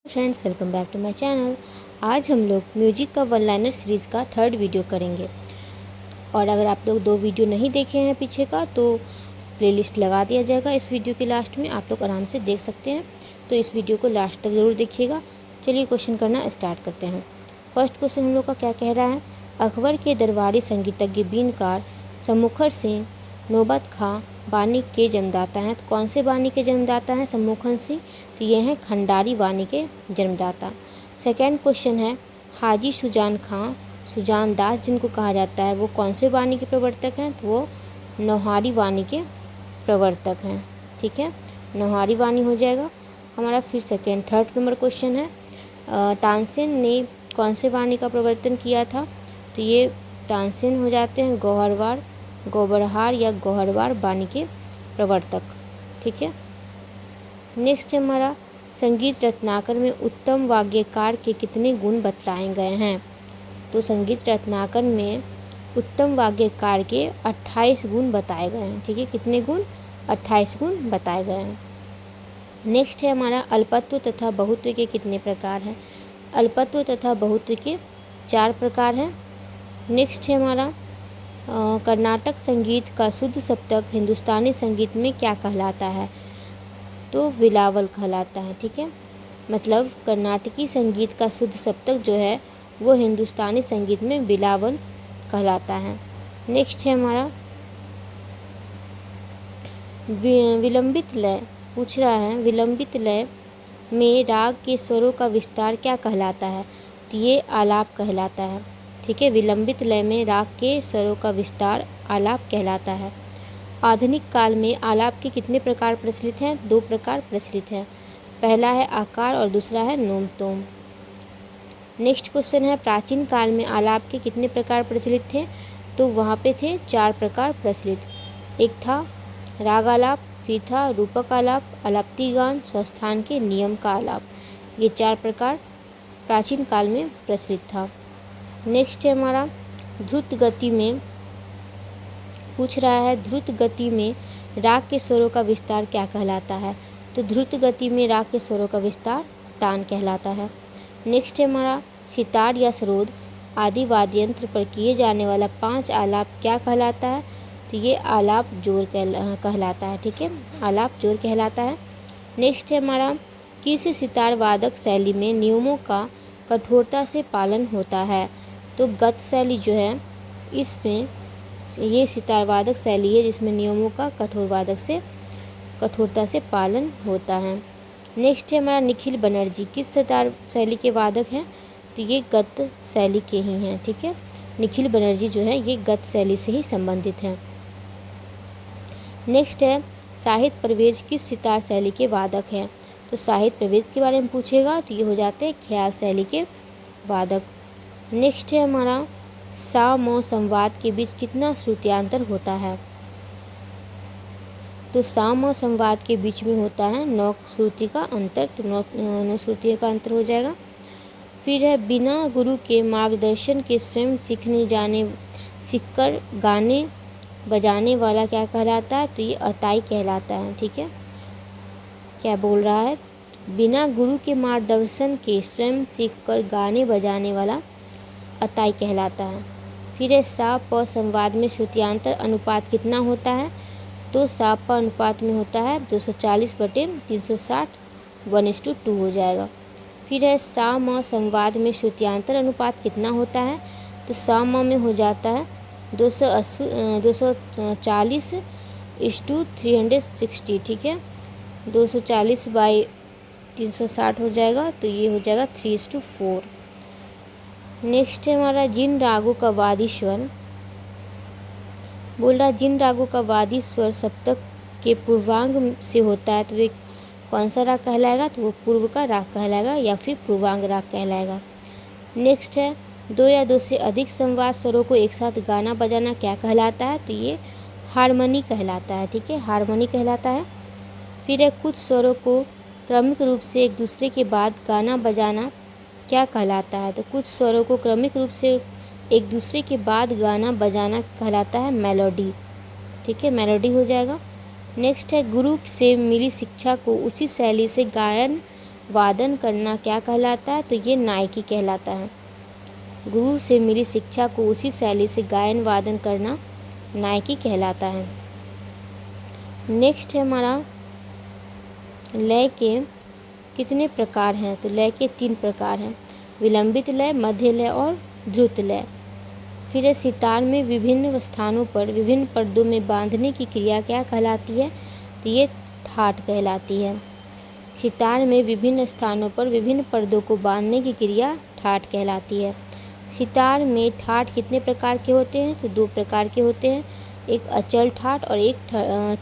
Friends, welcome back to my channel. आज हम लोग म्यूजिक का वन लाइनर सीरीज़ का थर्ड वीडियो करेंगे। और अगर आप लोग दो वीडियो नहीं देखे हैं पीछे का तो प्लेलिस्ट लगा दिया जाएगा इस वीडियो के लास्ट में, आप लोग आराम से देख सकते हैं। तो इस वीडियो को लास्ट तक ज़रूर देखिएगा। चलिए क्वेश्चन करना स्टार्ट करते हैं। फर्स्ट क्वेश्चन हम लोग का क्या कह रहा है। अकबर के दरबारी संगीतज्ञ बीनकार सम्मुखर सिंह नौबत खां बानी के जन्मदाता हैं। तो कौन से बानी के जन्मदाता हैं सम्मुखन सिंह? तो ये हैं खंडारी बानी के जन्मदाता। सेकेंड क्वेश्चन है हाजी सुजान खां सुजान दास जिनको कहा जाता है वो कौन से बानी के प्रवर्तक हैं? तो वो नौहारी बानी के प्रवर्तक हैं। ठीक है, नौहारी बानी हो जाएगा हमारा। फिर थर्ड नंबर क्वेश्चन है तानसेन ने कौन से बानी का प्रवर्तन किया था? तो ये तानसेन हो जाते हैं गौबरहार या गौहरवार बानी के प्रवर्तक। ठीक है, नेक्स्ट है हमारा संगीत रत्नाकर में उत्तम वाद्यकार के कितने गुण बताए गए हैं? तो संगीत रत्नाकर में उत्तम वाद्यकार के 28 गुण बताए गए हैं। ठीक है, कितने गुण? 28 गुण बताए गए हैं। नेक्स्ट है हमारा अल्पत्व तथा बहुत्व के कितने प्रकार हैं? अल्पत्व तथा बहुत्व के 4 प्रकार हैं। नेक्स्ट है हमारा कर्नाटक संगीत का शुद्ध सप्तक हिंदुस्तानी संगीत में क्या कहलाता है? तो बिलावल कहलाता है। ठीक है, मतलब कर्नाटकी संगीत का शुद्ध सप्तक जो है वो हिंदुस्तानी संगीत में बिलावल कहलाता है। नेक्स्ट है हमारा विलंबित लय पूछ रहा है। विलंबित लय में राग के स्वरों का विस्तार क्या कहलाता है? तो ये आलाप कहलाता है। ठीक है, विलंबित लय में राग के स्वरों का विस्तार आलाप कहलाता है। आधुनिक काल में आलाप के कितने प्रकार प्रचलित हैं? 2 प्रकार प्रचलित हैं। पहला है आकार और दूसरा है नोम तोम। नेक्स्ट क्वेश्चन है प्राचीन काल में आलाप के कितने प्रकार प्रचलित थे? तो वहाँ पे थे 4 प्रकार प्रचलित। एक था राग आलाप, फिर था रूपक आलाप, अलाप्ति गान, स्वस्थान के नियम का आलाप। ये 4 प्रकार प्राचीन काल में प्रचलित था। नेक्स्ट है हमारा द्रुत गति में पूछ रहा है द्रुत गति में राग के स्वरों का विस्तार क्या कहलाता है? तो द्रुत गति में राग के स्वरों का विस्तार तान कहलाता है। नेक्स्ट है हमारा सितार या सरोद आदि वाद्य यंत्र पर किए जाने वाला 5 आलाप क्या कहलाता है? तो ये आलाप जोर कहलाता है। ठीक है, आलाप जोर कहलाता है। नेक्स्ट है हमारा किस सितार वादक शैली में नियमों का कठोरता से पालन होता है? तो गत शैली जो है इसमें ये सितार वादक शैली है जिसमें नियमों का कठोरता से पालन होता है। नेक्स्ट है हमारा निखिल बनर्जी किस सितार शैली के वादक हैं? तो ये गत शैली के ही हैं। ठीक है, निखिल बनर्जी जो है ये गत शैली से ही संबंधित हैं। नेक्स्ट है साहित्य परवेज किस सितार शैली के वादक हैं? तो साहित्य परवेज के बारे में पूछेगा तो ये हो जाते हैं ख्याल शैली के वादक। नेक्स्ट है हमारा सा म संवाद के बीच कितना श्रुतियांतर होता है? तो सा म संवाद के बीच में होता है 9 श्रुति का अंतर। तो 9 श्रुति का अंतर हो जाएगा। फिर है बिना गुरु के मार्गदर्शन के स्वयं सीखकर गाने बजाने वाला क्या कहलाता है? तो ये अताई कहलाता है। ठीक है, क्या बोल रहा है? बिना गुरु के मार्गदर्शन के स्वयं सीखकर गाने बजाने वाला अताई कहलाता है। फिर है सा प संवाद में श्रुतियांतर अनुपात कितना होता है? तो सा प अनुपात में होता है 240/360 1:2 हो जाएगा। फिर है सा म संवाद में श्रुतियांतर अनुपात कितना होता है? तो सा म में हो जाता है 240/360। ठीक है, 240/360 हो जाएगा तो ये हो जाएगा 3:4। नेक्स्ट है हमारा जिन रागों का वादी स्वर बोल रहा जिन रागों का वादी स्वर सप्तक के पूर्वांग से होता है तो वे कौन सा राग कहलाएगा? तो वो पूर्व का राग कहलाएगा या फिर पूर्वांग राग कहलाएगा। नेक्स्ट है 2 या 2 से अधिक संवाद स्वरों को एक साथ गाना बजाना क्या कहलाता है? तो ये हारमोनी कहलाता है। ठीक है, हारमोनी कहलाता है। फिर है कुछ स्वरों को क्रमिक रूप से एक दूसरे के बाद गाना बजाना क्या कहलाता है? तो कुछ स्वरों को क्रमिक रूप से एक दूसरे के बाद गाना बजाना कहलाता है मेलोडी। ठीक है, मेलोडी हो जाएगा। नेक्स्ट है गुरु से मिली शिक्षा को उसी शैली से गायन वादन करना क्या कहलाता है? तो ये नायकी कहलाता है। गुरु से मिली शिक्षा को उसी शैली से गायन वादन करना नायकी कहलाता है। नेक्स्ट है हमारा लय के कितने प्रकार हैं? तो लय के 3 प्रकार हैं, विलंबित लय, मध्य लय और द्रुत लय। फिर है सितार में विभिन्न स्थानों पर विभिन्न पर्दों में बांधने की क्रिया क्या कहलाती है? तो ये ठाठ कहलाती है। सितार में विभिन्न स्थानों पर विभिन्न पर्दों को बांधने की क्रिया ठाठ कहलाती है। सितार में ठाठ कितने प्रकार के होते हैं? तो 2 प्रकार के होते हैं, एक अचल ठाठ और एक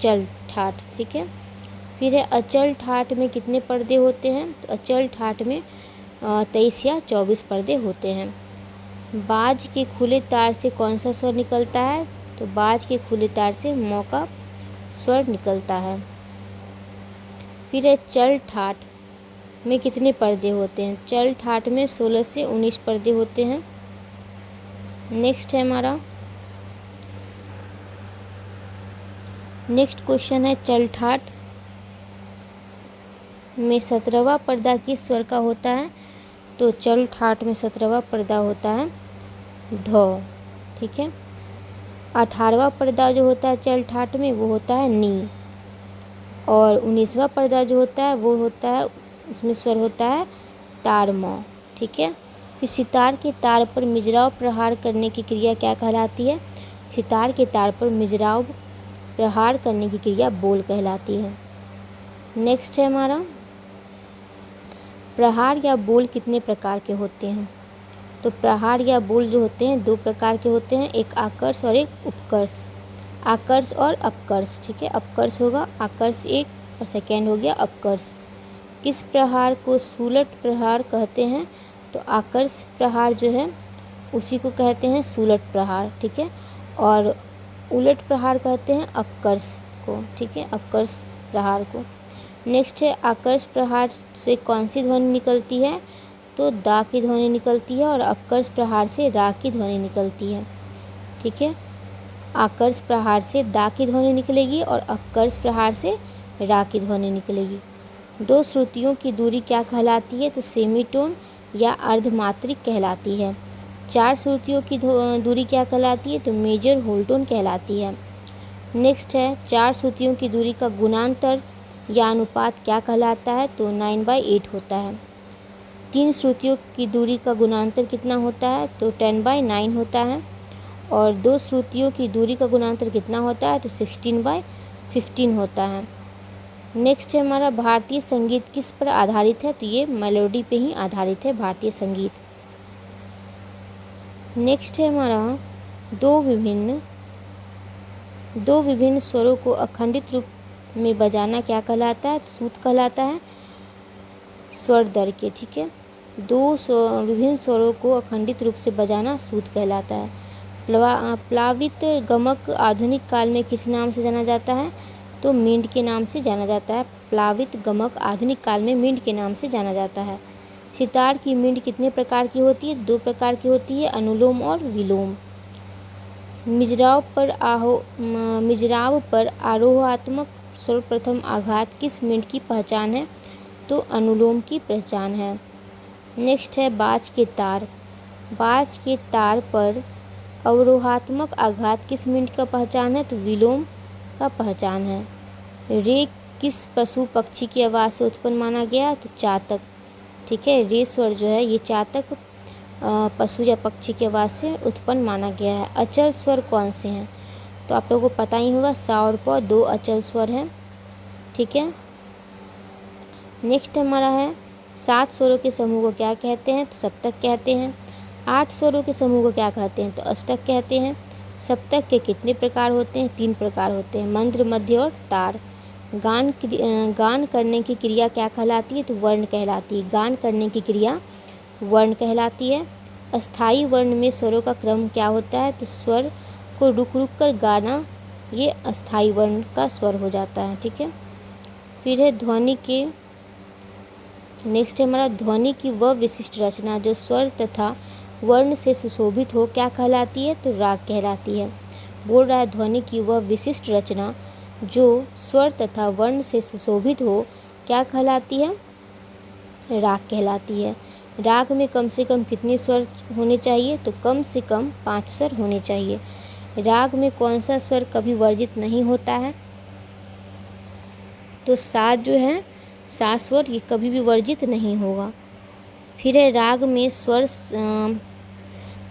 चल ठाठ। ठीक है। फिर है अचल ठाठ में कितने पर्दे होते हैं? तो अचल ठाठ में 23 या 24 पर्दे होते हैं। बाज के खुले तार से कौन सा स्वर निकलता है? तो बाज के खुले तार से मौ का स्वर निकलता है। फिर है चल ठाठ में कितने पर्दे होते हैं? चल ठाठ में 16 से 19 पर्दे होते हैं। नेक्स्ट है हमारा नेक्स्ट क्वेश्चन है चल ठाठ में 17वां पर्दा किस स्वर का होता है? तो चल ठाठ में 17वां पर्दा होता है ध। ठीक है। 18वां पर्दा जो होता है चल ठाठ में वो होता है नी, और 19वां पर्दा जो होता है वो होता है, उसमें स्वर होता है तार म। ठीक है। फिर सितार के तार पर मिजराव प्रहार करने की क्रिया क्या कहलाती है? सितार के तार पर मिजराव प्रहार करने की क्रिया बोल कहलाती है। नेक्स्ट है हमारा प्रहार या बोल कितने प्रकार के होते हैं? तो प्रहार या बोल जो होते हैं 2 प्रकार के होते हैं, एक आकर्ष और एक उपकर्ष। आकर्ष और अपकर्ष। ठीक है। अपकर्ष होगा आकर्ष एक और सेकेंड हो गया अपकर्ष। किस प्रहार को सुलट प्रहार कहते हैं? तो आकर्ष प्रहार जो है उसी को कहते हैं सुलट प्रहार। ठीक है। और उलट प्रहार कहते हैं अपकर्ष को। ठीक है। अपकर्ष प्रहार को। नेक्स्ट है आकर्ष प्रहार से कौन सी ध्वनि निकलती है? तो दा की ध्वनि निकलती है, और अपकर्ष प्रहार से रा की ध्वनि निकलती है। ठीक है। आकर्ष प्रहार से दा की ध्वनि निकलेगी और अपकर्ष प्रहार से रा की ध्वनि निकलेगी। 2 श्रुतियों की दूरी क्या कहलाती है? तो सेमीटोन या अर्धमात्रिक कहलाती है। 4 श्रुतियों की दूरी क्या कहलाती है? तो मेजर होल टोन कहलाती है। नेक्स्ट है 4 श्रुतियों की दूरी का गुणांतर या अनुपात क्या कहलाता है? तो 9/8 होता है। 3 श्रुतियों की दूरी का गुणांतर कितना होता है? तो 10/9 होता है। और 2 श्रुतियों की दूरी का गुणांतर कितना होता है? तो 16/15 होता है। नेक्स्ट है हमारा भारतीय संगीत किस पर आधारित है? तो ये मेलोडी पे ही आधारित है भारतीय संगीत। नेक्स्ट है हमारा दो विभिन्न स्वरों को अखंडित रूप में बजाना क्या कहलाता है? सूत कहलाता है स्वर दर के। ठीक है। 2 विभिन्न स्वरों को अखंडित रूप से बजाना सूत कहलाता है। प्लावित गमक आधुनिक काल में किस नाम से जाना जाता है? तो मींड के नाम से जाना जाता है। प्लावित गमक आधुनिक काल में मींड के नाम से जाना जाता है। सितार की मींड कितने प्रकार की होती है? 2 प्रकार की होती है, अनुलोम और विलोम। मिजराव पर आरोहात्मक सर्वप्रथम आघात किस मींड की पहचान है? तो अनुलोम की पहचान है। नेक्स्ट है बाज के तार पर अवरोहात्मक आघात किस मींड का पहचान है? तो विलोम का पहचान है। रे किस पशु पक्षी की आवाज़ से उत्पन्न माना गया? तो चातक। ठीक है। रे स्वर जो है ये चातक पशु या पक्षी की आवाज़ से उत्पन्न माना गया है। अचल स्वर कौन से हैं? तो आप लोगों को पता ही होगा सा और प 2 अचल स्वर हैं। ठीक है। नेक्स्ट हमारा है 7 स्वरों के समूह को क्या कहते हैं? तो सप्तक कहते हैं। 8 स्वरों के समूह को क्या कहते हैं? तो अष्टक कहते हैं। सप्तक के कितने प्रकार होते हैं? 3 प्रकार होते हैं, मंद्र, मध्य और तार। गान करने की क्रिया क्या कहलाती है? तो वर्ण कहलाती है। गान करने की क्रिया वर्ण कहलाती है। अस्थाई वर्ण में स्वरों का क्रम क्या होता है? तो स्वर को रुक रुक कर गाना ये अस्थाई वर्ण का स्वर हो जाता है। ठीक है। फिर है नेक्स्ट है हमारा ध्वनि की वह विशिष्ट रचना जो स्वर तथा वर्ण से सुशोभित हो क्या कहलाती है? तो राग कहलाती है। बोल रहा है ध्वनि की वह विशिष्ट रचना जो स्वर तथा वर्ण से सुशोभित हो क्या कहलाती है? राग कहलाती है। राग में कम से कम कितने स्वर होने चाहिए? तो कम से कम 5 स्वर होने चाहिए। राग में कौन सा स्वर कभी वर्जित नहीं होता है? तो सात जो है, 7 स्वर ये कभी भी वर्जित नहीं होगा। फिर है राग में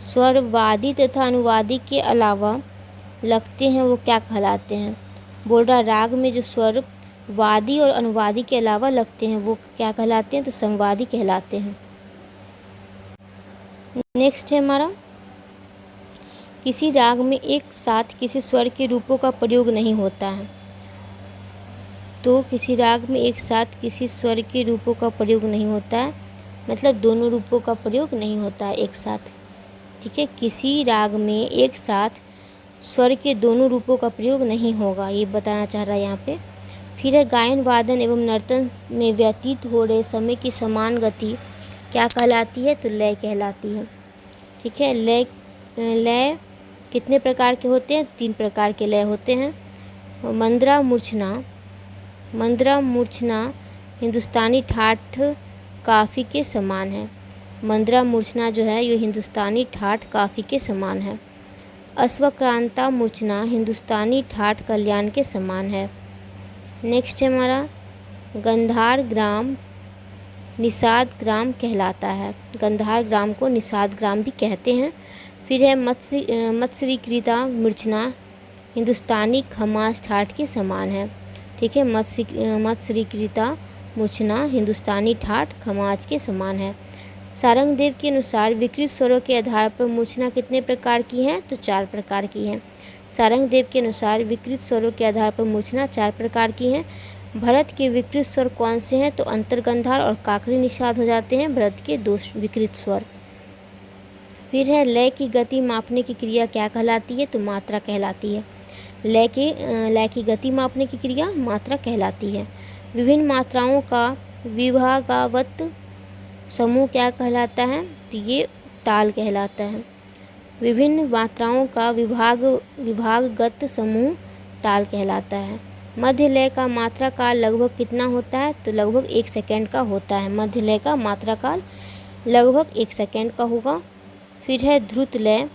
स्वर वादी तथा अनुवादी के अलावा लगते हैं वो क्या कहलाते हैं? बोल रहा राग में जो स्वर वादी और अनुवादी के अलावा लगते हैं वो क्या कहलाते हैं? तो संवादी कहलाते हैं। नेक्स्ट है हमारा, किसी राग में एक साथ किसी स्वर के रूपों का प्रयोग नहीं होता है। तो किसी राग में एक साथ किसी स्वर के रूपों का प्रयोग नहीं होता है, मतलब दोनों रूपों का प्रयोग नहीं होता है एक साथ। ठीक है, किसी राग में एक साथ स्वर के दोनों रूपों का प्रयोग नहीं होगा, ये बताना चाह रहा है यहाँ पे। फिर है गायन वादन एवं नर्तन में व्यतीत हो रहे समय की समान गति क्या कहलाती है? तो लय कहलाती है। ठीक है, लय कितने प्रकार के होते हैं? तो 3 प्रकार के लय होते हैं। मंद्रा मूर्छना हिंदुस्तानी ठाठ काफ़ी के समान है। मंद्रा मूर्छना जो है ये हिंदुस्तानी ठाठ काफ़ी के समान है। अश्वक्रांता मूर्छना हिंदुस्तानी ठाठ कल्याण के समान है। नेक्स्ट है हमारा, गंधार ग्राम निषाद ग्राम कहलाता है। गंधार ग्राम को निषाद ग्राम भी कहते हैं। फिर है मत्स्यकृता मूर्छना हिंदुस्तानी खमास ठाठ के समान है। ठीक है, मत्स्यकृता मूर्छना हिंदुस्तानी ठाठ खमाज के समान है। सारंगदेव के अनुसार विकृत स्वरों के आधार पर मूर्छना कितने प्रकार की हैं? तो 4 प्रकार की हैं। सारंगदेव के अनुसार विकृत स्वरों के आधार पर मूर्छना 4 प्रकार की हैं। भरत के विकृत स्वर कौन से हैं? तो अंतर्गंधार और काकरी निषाद हो जाते हैं भरत के 2 विकृत स्वर। फिर है लय की गति मापने की क्रिया क्या कहलाती है? तो मात्रा कहलाती है। लय की गति मापने की क्रिया मात्रा कहलाती है। विभिन्न मात्राओं का विभागावत समूह क्या कहलाता है? तो ये ताल कहलाता है। विभिन्न मात्राओं का विभागगत समूह ताल कहलाता है। मध्य लय का मात्रा काल लगभग कितना होता है? तो लगभग 1 सेकंड का होता है। मध्य लय का मात्रा काल लगभग 1 सेकंड का होगा। फिर है ध्रुत लय।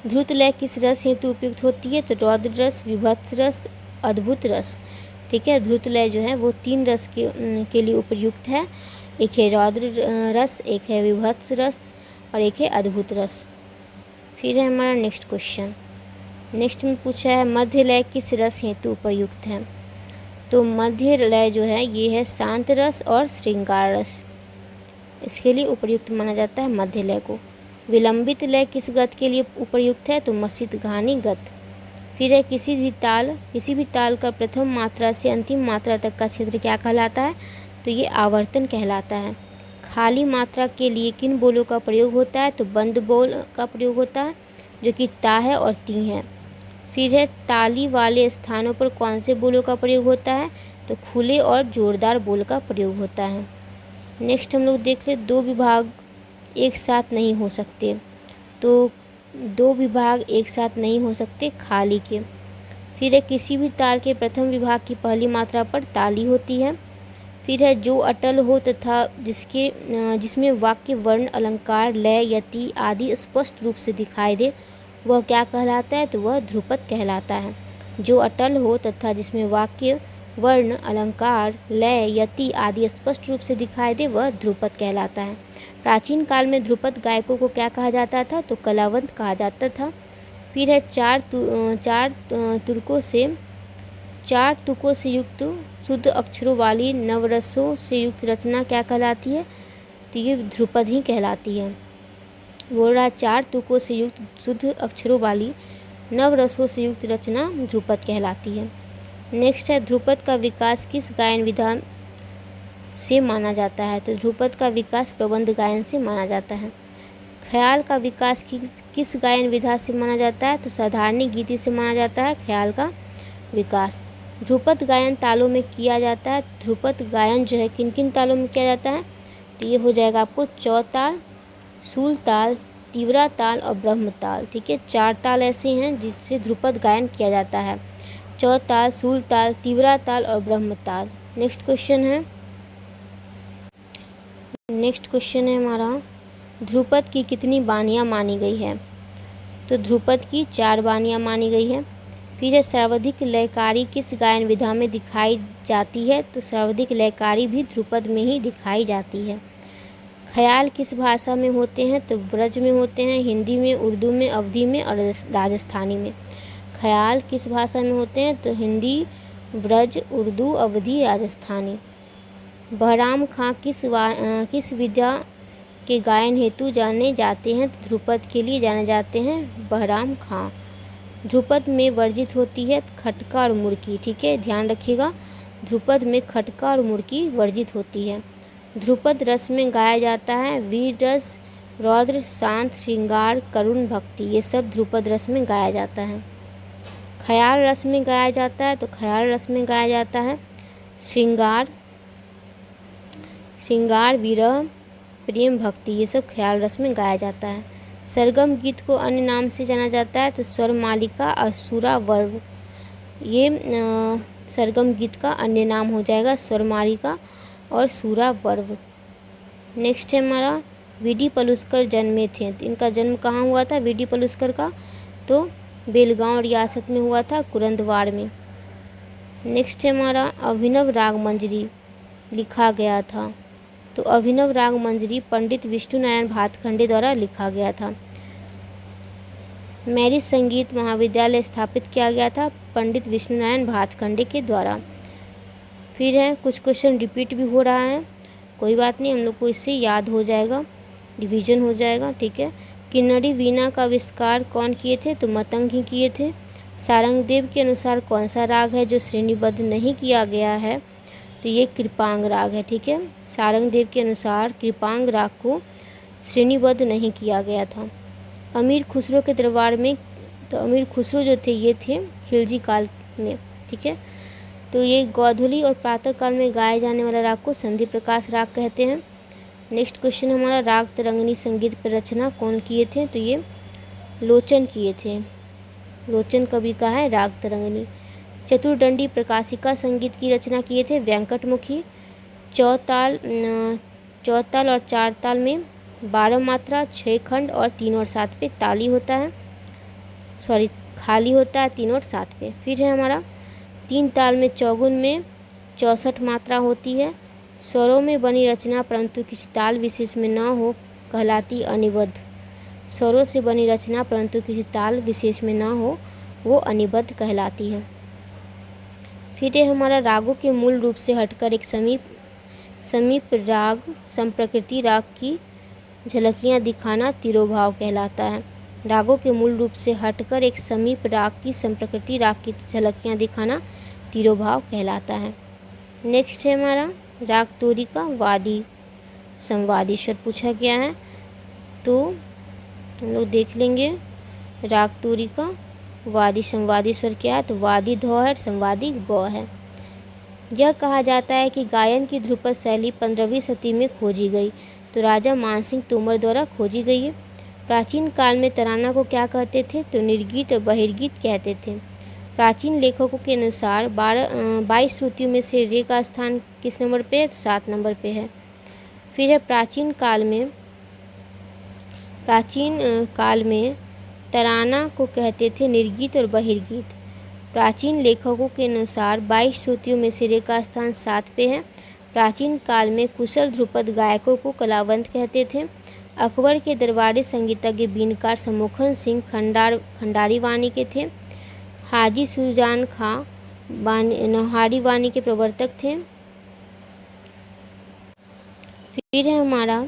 ध्रुत लय किस रस हेतु उपयुक्त होती है? तो रौद्र रस, विभत्स रस, अद्भुत रस। ठीक है, ध्रुत लय जो है वो 3 रस के लिए उपयुक्त है। एक है रौद्र रस, एक है विभत्स रस और एक है अद्भुत रस। फिर है हमारा नेक्स्ट क्वेश्चन। नेक्स्ट में पूछा है मध्य लय किस रस हेतु उपयुक्त है? तो मध्य लय जो है ये है शांत रस और श्रृंगार रस, इसके लिए उपयुक्त माना जाता है मध्य लय को। विलंबित लय किस गत के लिए उपयुक्त है? तो मसितघानी गत। फिर है किसी भी ताल का प्रथम मात्रा से अंतिम मात्रा तक का क्षेत्र क्या कहलाता है? तो ये आवर्तन कहलाता है। खाली मात्रा के लिए किन बोलों का प्रयोग होता है? तो बंद बोल का प्रयोग होता है जो कि ता है और ती है। फिर है ताली वाले स्थानों पर कौन से बोलों का प्रयोग होता है? तो खुले और जोरदार बोल का प्रयोग होता है। नेक्स्ट हम लोग देख ले 2 विभाग एक साथ नहीं हो सकते। तो 2 विभाग एक साथ नहीं हो सकते खाली के। फिर है किसी भी ताल के प्रथम विभाग की पहली मात्रा पर ताली होती है। फिर है जो अटल हो तथा जिसमें वाक्य वर्ण अलंकार लय यति आदि स्पष्ट रूप से दिखाई दे वह क्या कहलाता है? तो वह ध्रुपद कहलाता है। जो अटल हो तथा जिसमें वाक्य वर्ण अलंकार लय यति आदि स्पष्ट रूप से दिखाई दे वह ध्रुपद कहलाता है। प्राचीन काल में ध्रुपद गायकों को क्या कहा जाता था? तो कलावंत कहा जाता था। फिर है चार तुकों से युक्त शुद्ध अक्षरों वाली नवरसों से युक्त रचना क्या कहलाती है? तो ये ध्रुपद ही कहलाती है। बोल रहा 4 तुकों से युक्त शुद्ध अक्षरों वाली नवरसों से युक्त रचना ध्रुपद कहलाती है। नेक्स्ट है ध्रुपद का विकास किस गायन विधा से माना जाता है? तो ध्रुपद का विकास प्रबंध गायन से माना जाता है। ख्याल का विकास किस गायन विधा से माना जाता है? तो साधारणी गीति से माना जाता है ख्याल का विकास। ध्रुपद गायन तालों में किया जाता है। ध्रुपद गायन जो है किन किन तालों में किया जाता है? तो ये हो जाएगा आपको चौताल, सूल ताल, तीव्रा ताल और ब्रह्म ताल। ठीक है, 4 ताल ऐसे हैं जिससे ध्रुपद गायन किया जाता है। चौताल, सूल ताल, तीव्रा ताल और ब्रह्म ताल। नेक्स्ट क्वेश्चन है नेक्स्ट क्वेश्चन है हमारा, ध्रुपद की कितनी बानियाँ मानी गई है? तो ध्रुपद की 4 बानियाँ मानी गई है। फिर है, सर्वाधिक लयकारी किस गायन विधा में दिखाई जाती है? तो सर्वाधिक लयकारी भी ध्रुपद में ही दिखाई जाती है। ख्याल किस भाषा में होते हैं? तो ब्रज में होते हैं, हिंदी में, उर्दू में, अवधी में और राजस्थानी में। ख्याल किस भाषा में होते हैं? तो हिंदी, ब्रज, उर्दू, अवधी, राजस्थानी। बहराम खां किस विधा के गायन हेतु जाने जाते हैं? तो ध्रुपद के लिए जाने जाते हैं बहराम खां। ध्रुपद में वर्जित होती है खटका और मुड़की, ठीक है, ध्यान रखिएगा, ध्रुपद में खटका और मुड़की वर्जित होती है। ध्रुपद रस में गाया जाता है वीर रस, रौद्र, शांत, श्रृंगार, करुण, भक्ति, ये सब ध्रुपद रस में गाया जाता है। ख्याल रस में गाया जाता है, तो ख्याल रस में गाया जाता है श्रृंगार, विरह, प्रेम, भक्ति, ये सब ख्याल रस में गाया जाता है। सरगम गीत को अन्य नाम से जाना जाता है, तो स्वर मालिका और सुरावर्व, ये सरगम गीत का अन्य नाम हो जाएगा, स्वर मालिका और सुरावर्व। नेक्स्ट है हमारा, वीडी पलुस्कर जन्मे थे, तो इनका जन्म कहाँ हुआ था वीडी पलुस्कर का? तो बेलगांव रियासत में हुआ था, कुरंदवाड़ में। नेक्स्ट है हमारा, अभिनव राग मंजरी लिखा गया था, तो अभिनव राग मंजरी पंडित विष्णु नारायण भातखंडे द्वारा लिखा गया था। मैरिज संगीत महाविद्यालय स्थापित किया गया था पंडित विष्णु नारायण भातखंडे के द्वारा। फिर है, कुछ क्वेश्चन रिपीट भी हो रहा है, कोई बात नहीं, हम लोग को इससे याद हो जाएगा, रिवीजन हो जाएगा, ठीक है। किन्नरी वीणा का आविष्कार कौन किए थे? तो मतंग ही किए थे। सारंगदेव के अनुसार कौन सा राग है जो श्रेणीबद्ध नहीं किया गया है? तो ये कृपांग राग है, ठीक है। सारंगदेव के अनुसार कृपांग राग को श्रेणीबद्ध नहीं किया गया था। अमीर खुसरो के दरबार में, तो अमीर खुसरो जो थे ये थे खिलजी काल में, ठीक है। तो ये गोधूली और प्रातः काल में गाए जाने वाला राग को संधि प्रकाश राग कहते हैं। नेक्स्ट क्वेश्चन हमारा, राग तरंगिणी संगीत पर रचना कौन किए थे? तो ये लोचन किए थे, लोचन कवि का है राग तरंगिणी। चतुर्दंडी प्रकाशिका संगीत की रचना किए थे वेंकटमुखी। चौताल और 4 ताल में 12 मात्रा, 6 खंड और 3 और 7 पे ताली होता है, सॉरी खाली होता है 3 और 7 पे। फिर है हमारा 3 ताल में चौगुन में 64 मात्रा होती है। स्वरों में बनी रचना परंतु किसी ताल विशेष में न हो कहलाती अनिबद्ध। स्वरों से बनी रचना परंतु किसी ताल विशेष में न हो वो अनिबद्ध कहलाती है। फिर ये हमारा, रागों के मूल रूप से हटकर एक समीप राग संप्रकृति राग की झलकियाँ दिखाना तिरोभाव कहलाता है। रागों के मूल रूप से हटकर एक समीप राग की संप्रकृति राग की झलकियाँ दिखाना तिरोभाव कहलाता है। नेक्स्ट है हमारा, राग तोरी का वादी संवादी स्वर पूछा गया है, तो हम लोग देख लेंगे राग तोरी का वादी संवादी स्वर क्या है। तो वादी धौ है, संवादी गौ है। यह कहा जाता है कि गायन की ध्रुपद शैली 15वीं सदी में खोजी गई, तो राजा मानसिंह तोमर द्वारा खोजी गई है। प्राचीन काल में तराना को क्या कहते थे? तो निर्गीत और बहिर्गीत कहते थे। प्राचीन लेखकों के अनुसार 22 श्रुतियों में से रे का स्थान किस नंबर पे है? तो 7 नंबर पे है। फिर है, प्राचीन काल में तराना को कहते थे निर्गीत और बहिर्गीत। प्राचीन लेखकों के अनुसार 22 श्रुतियों में से रे का स्थान 7 पे है। प्राचीन काल में कुशल ध्रुपद गायकों को कलावंत कहते थे। अकबर के दरबारी संगीतज्ञ बीनकार सम्मुखन सिंह खंडारी वाणी के थे। हाजी सुजान खां नौहारी वाणी के प्रवर्तक थे। फिर है हमारा,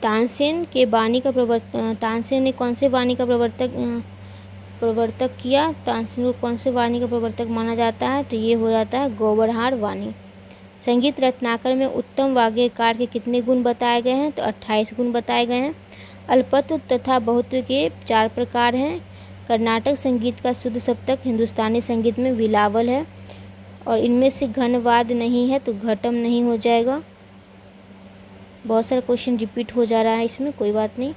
तानसेन के बानी का तानसेन ने कौन से बानी का प्रवर्तक किया? तानसेन को कौन से वाणी का प्रवर्तक माना जाता है? तो ये हो जाता है गोबरहार वाणी। संगीत रत्नाकर में उत्तम वाग्यकार के कितने गुण बताए गए हैं? तो 28 गुण बताए गए हैं। अल्पत्व तथा बहुत्व के 4 प्रकार हैं। कर्नाटक संगीत का शुद्ध सप्तक हिंदुस्तानी संगीत में विलावल है, और इनमें से घनवाद नहीं है तो घटम नहीं हो जाएगा। बहुत सारा क्वेश्चन रिपीट हो जा रहा है इसमें, कोई बात नहीं।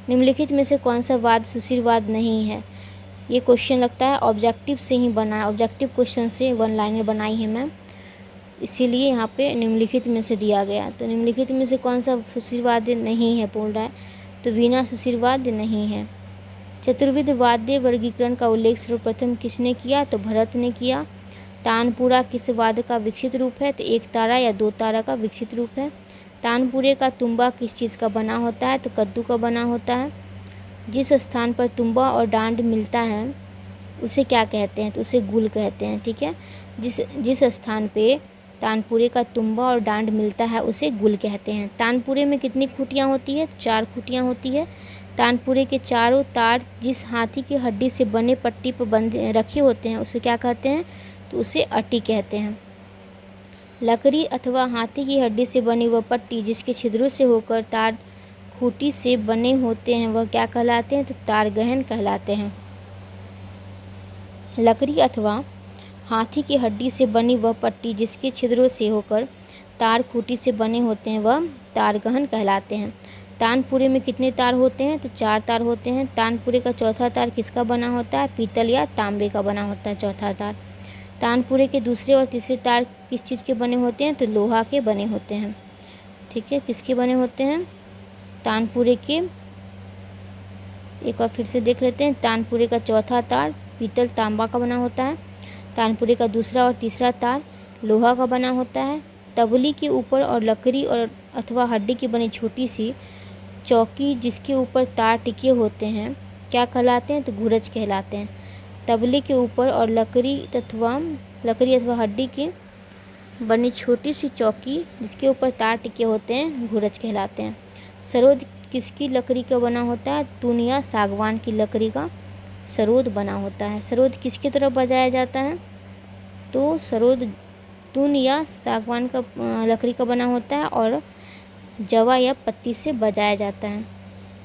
निम्नलिखित में से कौन सा वाद सुशीरवाद नहीं है? ये क्वेश्चन लगता है ऑब्जेक्टिव से ही बना है, ऑब्जेक्टिव क्वेश्चन से 1 लाइनर बनाई है मैम। इसीलिए यहाँ पे निम्नलिखित में से दिया गया। तो निम्नलिखित में से कौन सा सुशिर वाद्य नहीं है बोल रहा है, तो वीणा सुशिर वाद्य नहीं है। चतुर्विध वाद्य वर्गीकरण का उल्लेख सर्वप्रथम किसने किया, तो भरत ने किया। तानपुरा किस वाद्य का विकसित रूप है, तो एक तारा या दो तारा का विकसित रूप है। तानपुरे का तुम्बा किस चीज़ का बना होता है, तो कद्दू का बना होता है। जिस स्थान पर तुम्बा और डांड मिलता है उसे क्या कहते हैं, तो उसे गुल कहते हैं। ठीक है, जिस स्थान पे तानपुरे का तुम्बा और डांड मिलता है उसे गुल कहते हैं। तानपुरे में कितनी खूंटियाँ होती है, तो 4 खूंटियाँ होती है। तानपुरे के चारों तार जिस हाथी की हड्डी से बने पट्टी पर बंधे रखे होते हैं उसे क्या कहते हैं, तो उसे अटी कहते हैं। लकड़ी अथवा हाथी की हड्डी से बनी वह पट्टी जिसके छिद्रों से होकर तार खूंटी से बने होते हैं वह क्या कहलाते हैं, तो तार गहन कहलाते हैं। लकड़ी अथवा हाथी की हड्डी से बनी वह पट्टी जिसके छिद्रों से होकर तार खूंटी से बने होते हैं वह तार गहन कहलाते हैं। तानपुरे में कितने तार होते हैं, तो 4 तार होते हैं। तानपुरे का चौथा तार किसका बना होता है, पीतल या तांबे का बना होता है चौथा तार। तानपुरे के दूसरे और तीसरे तार किस चीज़ के बने होते हैं, तो लोहा के बने होते हैं। ठीक है, किसके बने होते हैं, तानपुरे के, एक बार फिर से देख लेते हैं। तानपुरे का चौथा तार पीतल तांबा का बना होता है। तानपुरे का दूसरा और तीसरा तार लोहा का बना होता है। तबली के ऊपर और लकड़ी और अथवा हड्डी की बनी छोटी सी चौकी जिसके ऊपर तार टिके होते हैं क्या कहलाते हैं, तो घुरज कहलाते हैं। तबले के ऊपर और लकड़ी अथवा हड्डी की बनी छोटी सी चौकी जिसके ऊपर तार टिके होते हैं घुरज कहलाते हैं। सरोद किसकी लकड़ी का बना होता है, तून या सागवान की लकड़ी का सरोद बना होता है। सरोद किसकी तरफ बजाया जाता है, तो सरोद तून या सागवान का लकड़ी का बना होता है और जवा या पत्ती से बजाया जाता है।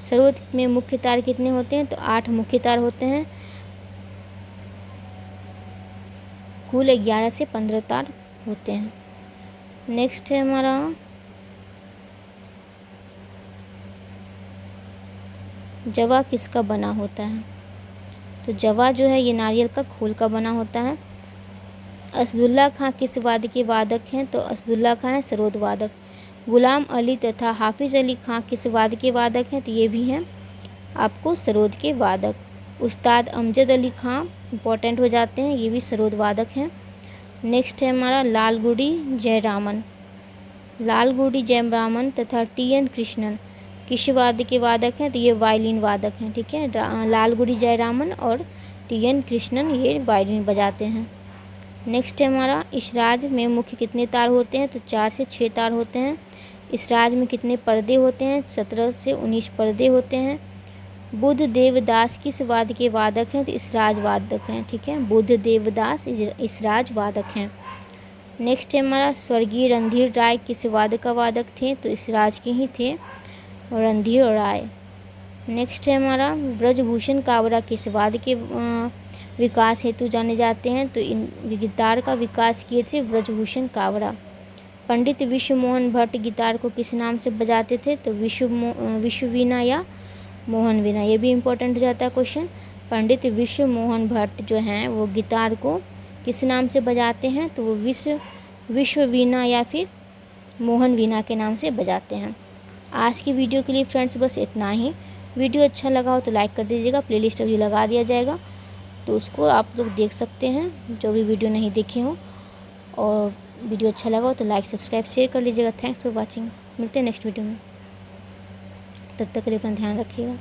सरोद में मुख्य तार कितने होते हैं, तो 8 मुख्य तार होते हैं। कुल 11 से 15 तार होते हैं। नेक्स्ट है हमारा जवा किसका बना होता है, तो जवा जो है ये नारियल का खोल का बना होता है। असदुल्ला खां किस वाद्य के वादक हैं, तो असदुल्ला खां है सरोद वादक। गुलाम अली तथा हाफिज़ अली खां किस वाद्य के वादक हैं, तो ये भी हैं आपको सरोद के वादक। उस्ताद अमजद अली खां इम्पोर्टेंट हो जाते हैं, ये भी सरोद वादक हैं। नेक्स्ट है हमारा लालगुडी जयरामन। लालगुडी जयरामन तथा TN कृष्णन किस वाद्य के वादक हैं, तो ये वायलिन वादक हैं। ठीक है, लालगुडी जयरामन और TN कृष्णन ये वायलिन बजाते हैं। नेक्स्ट है हमारा इसराज में मुख्य कितने तार होते हैं, तो 4 से 6 तार होते हैं। इसराज में कितने पर्दे होते हैं, 17 से 19 पर्दे होते हैं। बुद्ध देवदास किस वाद्य के वादक हैं, तो इसराज वादक हैं। ठीक है, बुद्ध देवदास इसराज वादक हैं। नेक्स्ट है हमारा स्वर्गीय रणधीर राय किस वाद्य का वादक थे, तो इसराज के ही थे रणधीर राय। नेक्स्ट है हमारा ब्रजभूषण कावरा किस वाद्य के विकास हेतु जाने जाते हैं, तो इन गिटार का विकास किए थे ब्रजभूषण कावरा। पंडित विश्व मोहन भट्ट गिटार को किस नाम से बजाते थे, तो विश्व वीणा या मोहन वीणा, ये भी इम्पोर्टेंट हो जाता है क्वेश्चन। पंडित विश्व मोहन भट्ट जो हैं वो गिटार को किस नाम से बजाते हैं, तो वो विश्व वीणा या फिर मोहन वीणा के नाम से बजाते हैं। आज की वीडियो के लिए फ्रेंड्स बस इतना ही। वीडियो अच्छा लगा हो तो लाइक कर दीजिएगा। प्लेलिस्ट अभी लगा दिया जाएगा तो उसको आप लोग देख सकते हैं जो भी वीडियो नहीं देखे हो। और वीडियो अच्छा लगा हो तो लाइक सब्सक्राइब शेयर कर लीजिएगा। Thanks for watching. मिलते हैं नेक्स्ट वीडियो में, तब तक के लिए अपना ध्यान रखिएगा।